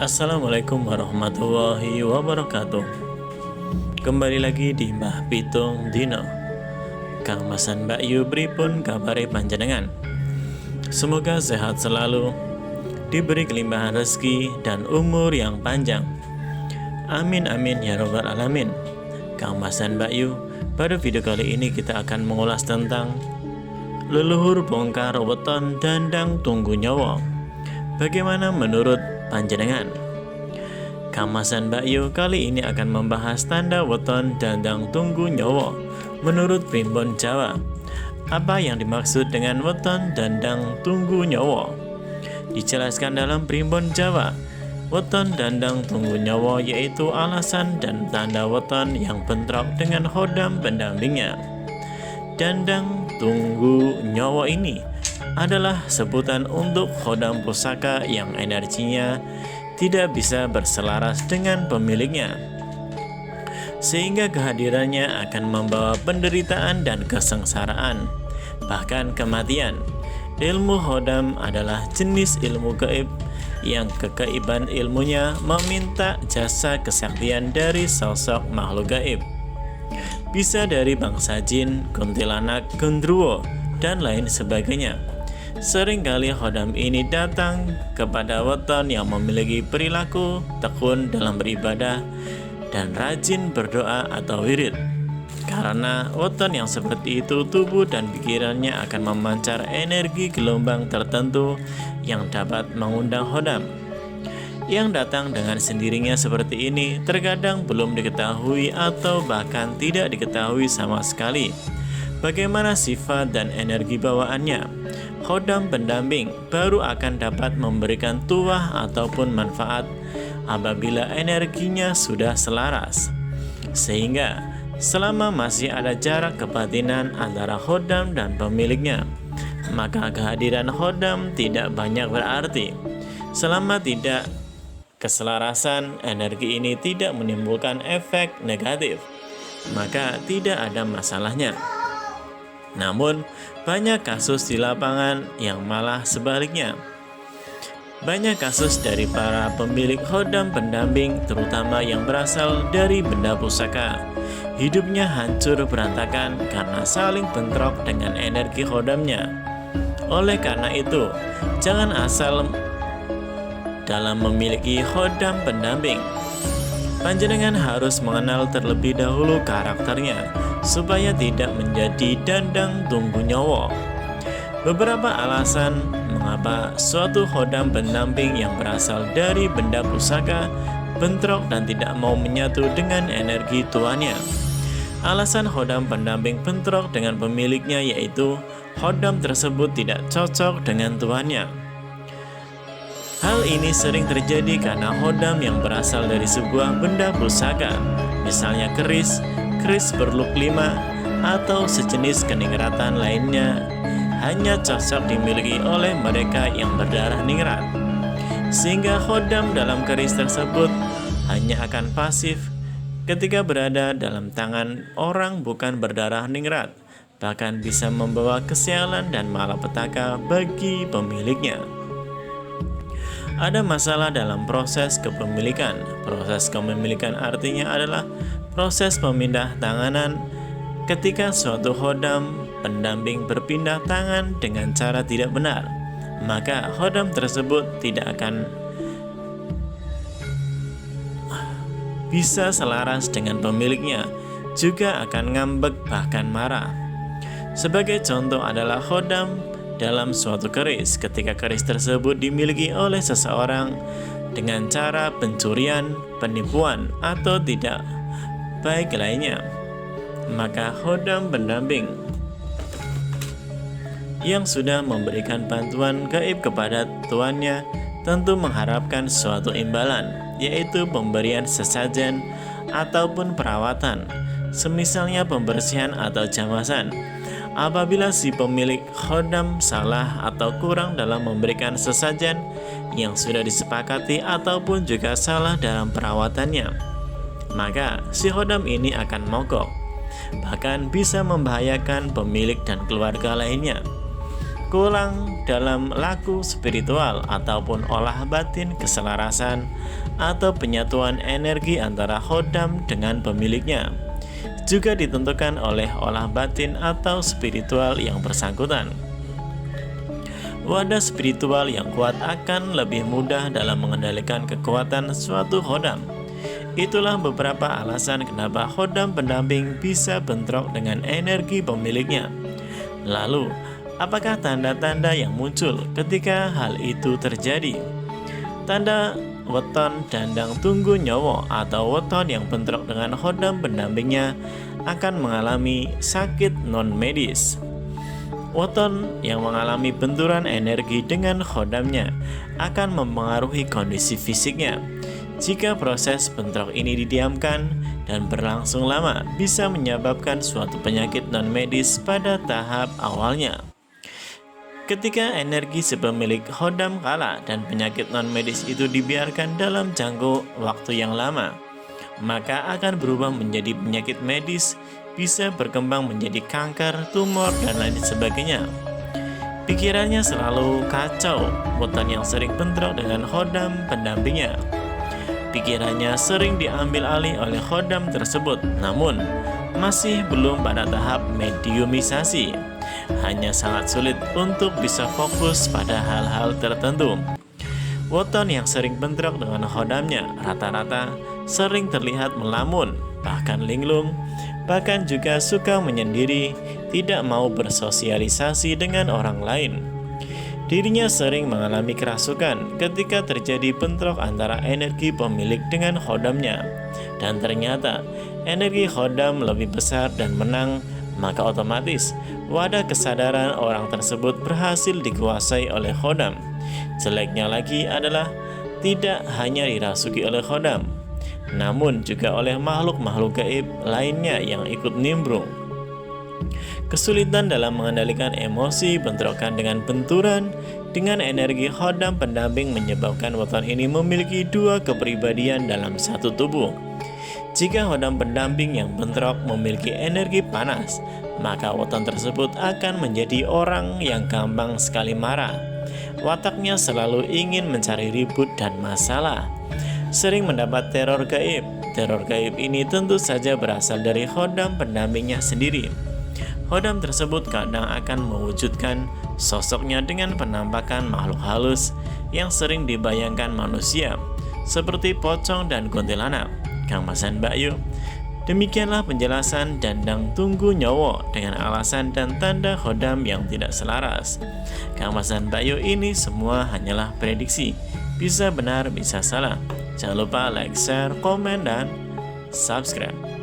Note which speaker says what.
Speaker 1: Assalamualaikum warahmatullahi wabarakatuh. Kembali lagi di Mbah Pitung Dino. Kang Masan Mbak Yu pripun kabare panjenengan? Semoga sehat selalu, diberi kelimpahan rezeki dan umur yang panjang. Amin amin ya robbal alamin. Kang Masan Mbak Yu, pada video kali ini kita akan mengulas tentang leluhur bongkar weton dandang tunggu nyawa. Bagaimana menurut panjenengan? Kamasan Mbak Yu kali ini akan membahas tanda weton dandang tunggu nyawa menurut primbon Jawa. Apa yang dimaksud dengan weton dandang tunggu nyawa? Dijelaskan dalam primbon Jawa. Weton dandang tunggu nyawa yaitu alasan dan tanda weton yang bentrok dengan hodam pendampingnya. Dandang tunggu nyawa ini adalah sebutan untuk hodam pusaka yang energinya tidak bisa berselaras dengan pemiliknya, sehingga kehadirannya akan membawa penderitaan dan kesengsaraan, bahkan kematian. Ilmu hodam adalah jenis ilmu gaib yang kegaiban ilmunya meminta jasa kesaktian dari sosok makhluk gaib. Bisa dari bangsa jin, kuntilanak, gendruwo, dan lain sebagainya. Seringkali hodam ini datang kepada weton yang memiliki perilaku tekun dalam beribadah dan rajin berdoa atau wirid. Karena weton yang seperti itu, tubuh dan pikirannya akan memancar energi gelombang tertentu yang dapat mengundang hodam. Yang datang dengan sendirinya seperti ini terkadang belum diketahui atau bahkan tidak diketahui sama sekali bagaimana sifat dan energi bawaannya. Hodam pendamping baru akan dapat memberikan tuah ataupun manfaat apabila energinya sudah selaras. Sehingga selama masih ada jarak kebatinan antara hodam dan pemiliknya, maka kehadiran hodam tidak banyak berarti. Selama tidak keselarasan, energi ini tidak menimbulkan efek negatif, maka tidak ada masalahnya. Namun, banyak kasus di lapangan yang malah sebaliknya. Banyak kasus dari para pemilik hodam pendamping, terutama yang berasal dari benda pusaka. Hidupnya hancur berantakan karena saling bentrok dengan energi hodamnya. Oleh karena itu, jangan asal dalam memiliki hodam pendamping. Panjenengan harus mengenal terlebih dahulu karakternya, supaya tidak menjadi dandang tunggu nyawa. Beberapa alasan mengapa suatu hodam pendamping yang berasal dari benda pusaka bentrok dan tidak mau menyatu dengan energi tuannya. Alasan hodam pendamping bentrok dengan pemiliknya yaitu hodam tersebut tidak cocok dengan tuannya. Hal ini sering terjadi karena hodam yang berasal dari sebuah benda pusaka, misalnya keris berluk 5, atau sejenis keningratan lainnya, hanya cocok dimiliki oleh mereka yang berdarah ningrat. Sehingga hodam dalam keris tersebut hanya akan pasif ketika berada dalam tangan orang bukan berdarah ningrat, bahkan bisa membawa kesialan dan malapetaka bagi pemiliknya. Ada masalah dalam proses kepemilikan. Proses kepemilikan artinya adalah proses pemindah tanganan ketika suatu hodam pendamping berpindah tangan dengan cara tidak benar. Maka hodam tersebut tidak akan bisa selaras dengan pemiliknya, juga akan ngambek bahkan marah. Sebagai contoh adalah hodam dalam suatu keris. Ketika keris tersebut dimiliki oleh seseorang dengan cara pencurian, penipuan, atau tidak baik lainnya, maka hodam pendamping yang sudah memberikan bantuan gaib kepada tuannya tentu mengharapkan suatu imbalan, yaitu pemberian sesajen ataupun perawatan, semisalnya pembersihan atau jamasan. Apabila si pemilik hodam salah atau kurang dalam memberikan sesajen yang sudah disepakati ataupun juga salah dalam perawatannya, maka si hodam ini akan mogok, bahkan bisa membahayakan pemilik dan keluarga lainnya. kurang dalam laku spiritual ataupun olah batin keselarasan atau penyatuan energi antara khodam dengan pemiliknya juga ditentukan oleh olah batin atau spiritual yang bersangkutan. Wadah spiritual yang kuat akan lebih mudah dalam mengendalikan kekuatan suatu khodam. Itulah beberapa alasan kenapa khodam pendamping bisa bentrok dengan energi pemiliknya. Lalu, apakah tanda-tanda yang muncul ketika hal itu terjadi? Tanda weton dandang tunggu nyowo atau weton yang bentrok dengan khodam pendampingnya akan mengalami sakit non-medis. Weton yang mengalami benturan energi dengan khodamnya akan mempengaruhi kondisi fisiknya. Jika proses bentrok ini didiamkan dan berlangsung lama, bisa menyebabkan suatu penyakit non-medis pada tahap awalnya. Ketika energi si pemilik khodam kalah dan penyakit non-medis itu dibiarkan dalam jangka waktu yang lama, maka akan berubah menjadi penyakit medis, bisa berkembang menjadi kanker, tumor, dan lain sebagainya. Pikirannya selalu kacau, weton yang sering bentrok dengan khodam pendampingnya. Pikirannya sering diambil alih oleh khodam tersebut, namun masih belum pada tahap mediumisasi. Hanya sangat sulit untuk bisa fokus pada hal-hal tertentu. Weton yang sering bentrok dengan khodamnya rata-rata sering terlihat melamun, bahkan linglung, bahkan juga suka menyendiri, tidak mau bersosialisasi dengan orang lain. Dirinya sering mengalami kerasukan ketika terjadi bentrok antara energi pemilik dengan khodamnya, dan ternyata energi khodam lebih besar dan menang, maka otomatis wadah kesadaran orang tersebut berhasil dikuasai oleh khodam. Jeleknya lagi adalah tidak hanya dirasuki oleh khodam, namun juga oleh makhluk-makhluk gaib lainnya yang ikut nimbrung. Kesulitan dalam mengendalikan emosi bentrokan dengan benturan dengan energi khodam pendamping menyebabkan weton ini memiliki dua kepribadian dalam satu tubuh. Jika khodam pendamping yang bentrok memiliki energi panas, maka weton tersebut akan menjadi orang yang gampang sekali marah. Wataknya selalu ingin mencari ribut dan masalah. Sering mendapat teror gaib. Teror gaib ini tentu saja berasal dari khodam pendampingnya sendiri. Khodam tersebut kadang akan mewujudkan sosoknya dengan penampakan makhluk halus yang sering dibayangkan manusia, seperti pocong dan kuntilanak. Kang Mas dan Mbak Yu, demikianlah penjelasan dandang tunggu nyowo dengan alasan dan tanda khodam yang tidak selaras. Kang Mas dan Mbak Yu, ini semua hanyalah prediksi, bisa benar bisa salah. Jangan lupa like, share, komen, dan subscribe.